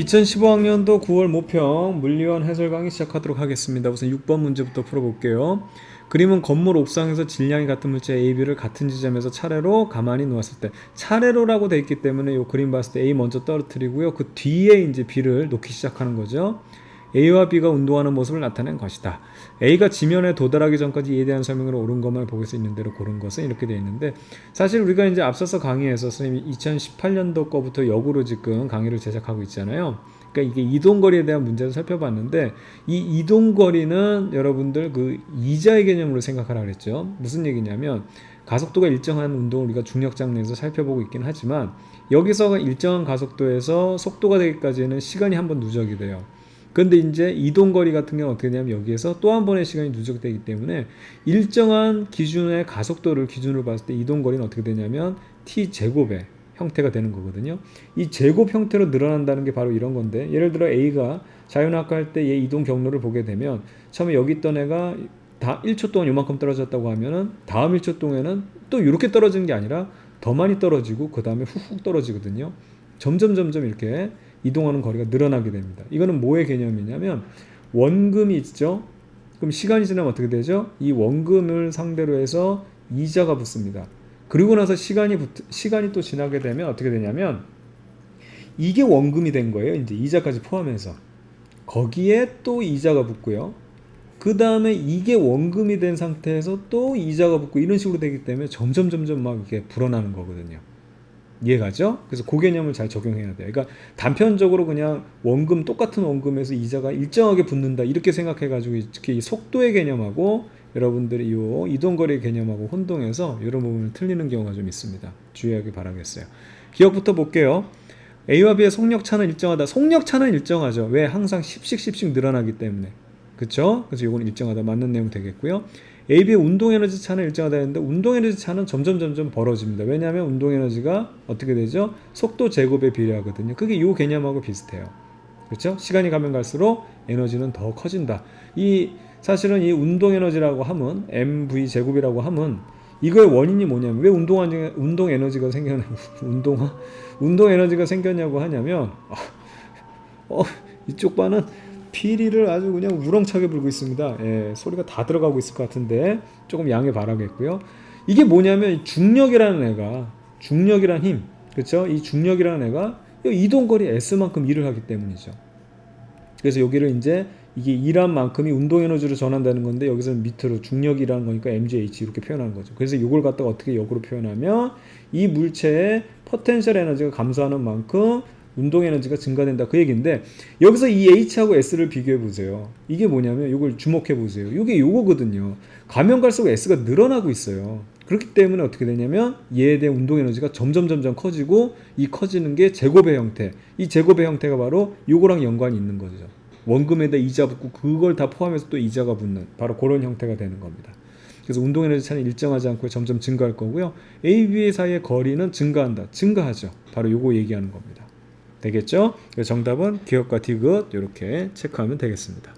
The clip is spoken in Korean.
2015학년도 9월 모평 물리원 해설 강의 시작하도록 하겠습니다. 우선 6번 문제부터 풀어볼게요. 그림은 건물 옥상에서 질량이 같은 물체 A, B를 같은 지점에서 차례로 가만히 놓았을 때, 차례로라고 되어 있기 때문에 이 그림 봤을 때 A 먼저 떨어뜨리고요. 그 뒤에 이제 B를 놓기 시작하는 거죠. A와 B가 운동하는 모습을 나타낸 것이다. A가 지면에 도달하기 전까지 이에 대한 설명으로 옳은 것만 보일 수 있는 대로 고른 것은 이렇게 되어 있는데, 사실 우리가 이제 앞서서 강의에서 선생님이 2018년도 거부터 역으로 지금 강의를 제작하고 있잖아요. 그러니까 이게 이동거리에 대한 문제를 살펴봤는데, 이 이동거리는 여러분들 그 이자의 개념으로 생각하라 그랬죠. 무슨 얘기냐면 가속도가 일정한 운동을 우리가 중력장 내에서 살펴보고 있긴 하지만, 여기서 일정한 가속도에서 속도가 되기까지는 시간이 한번 누적이 돼요. 근데 이제 이동거리 같은 경우는 어떻게 되냐면 여기에서 또 한 번의 시간이 누적되기 때문에 일정한 기준의 가속도를 기준으로 봤을 때 이동거리는 어떻게 되냐면 t제곱의 형태가 되는 거거든요. 이 제곱 형태로 늘어난다는 게 바로 이런 건데, 예를 들어 A가 자연학과 할 때 얘 이동 경로를 보게 되면 처음에 여기 있던 애가 다 1초 동안 요만큼 떨어졌다고 하면은 다음 1초 동안에는 또 이렇게 떨어지는 게 아니라 더 많이 떨어지고 그 다음에 훅훅 떨어지거든요. 점점 이렇게 이동하는 거리가 늘어나게 됩니다. 이거는 뭐의 개념이냐면 원금이 있죠. 그럼 시간이 지나면 어떻게 되죠? 이 원금을 상대로 해서 이자가 붙습니다. 그리고 나서 시간이 또 지나게 되면 어떻게 되냐면 이게 원금이 된 거예요. 이제 이자까지 포함해서. 거기에 또 이자가 붙고요. 그 다음에 이게 원금이 된 상태에서 또 이자가 붙고 이런 식으로 되기 때문에 점점 막 이게 불어나는 거거든요. 이해가죠? 그래서 그 개념을 잘 적용해야 돼요. 그러니까 단편적으로 그냥 원금, 똑같은 원금에서 이자가 일정하게 붙는다 이렇게 생각해가지고 특히 이 속도의 개념하고 여러분들이 이 이동거리의 개념하고 혼동해서 이런 부분을 틀리는 경우가 좀 있습니다. 주의하기 바라겠어요. 기억부터 볼게요. A와 B의 속력차는 일정하다. 속력차는 일정하죠. 왜? 항상 10씩 늘어나기 때문에. 그쵸? 그래서 이건 일정하다. 맞는 내용 되겠고요. AB의 운동에너지 차는 일정하다 했는데 운동에너지 차는 점점 벌어집니다. 왜냐하면 운동에너지가 어떻게 되죠? 속도 제곱에 비례하거든요. 그게 이 개념하고 비슷해요. 그렇죠? 시간이 가면 갈수록 에너지는 더 커진다. 사실은 이 운동에너지라고 하면 mv 제곱이라고 하면 이거의 원인이 뭐냐면 왜 운동 에너지가 생겼냐고 운동 에너지가 생겼냐고 하냐면 이쪽 바는 피리를 아주 그냥 우렁차게 불고 있습니다. 예, 소리가 다 들어가고 있을 것 같은데 조금 양해 바라겠고요. 이게 뭐냐면 중력이라는 힘, 그렇죠? 이 중력이라는 애가 이동거리 S만큼 일을 하기 때문이죠. 그래서 여기를 이제 이게 일한 만큼이 운동 에너지로 전환되는 건데 여기서는 밑으로 중력이라는 거니까 mgh 이렇게 표현하는 거죠. 그래서 이걸 갖다가 어떻게 역으로 표현하면 이 물체의 포텐셜 에너지가 감소하는 만큼 운동 에너지가 증가된다 그 얘기인데, 여기서 이 H하고 S를 비교해 보세요. 이게 뭐냐면 이걸 주목해 보세요. 이게 요거거든요. 가면 갈수록 S가 늘어나고 있어요. 그렇기 때문에 어떻게 되냐면 얘에 대한 운동 에너지가 점점 커지고, 이 커지는 게 제곱의 형태. 이 제곱의 형태가 바로 요거랑 연관이 있는 거죠. 원금에다 이자 붙고 그걸 다 포함해서 또 이자가 붙는 바로 그런 형태가 되는 겁니다. 그래서 운동 에너지 차는 일정하지 않고 점점 증가할 거고요. A, B 사이의 거리는 증가하죠. 바로 요거 얘기하는 겁니다. 되겠죠? 정답은 기억과 디귿 이렇게 체크하면 되겠습니다.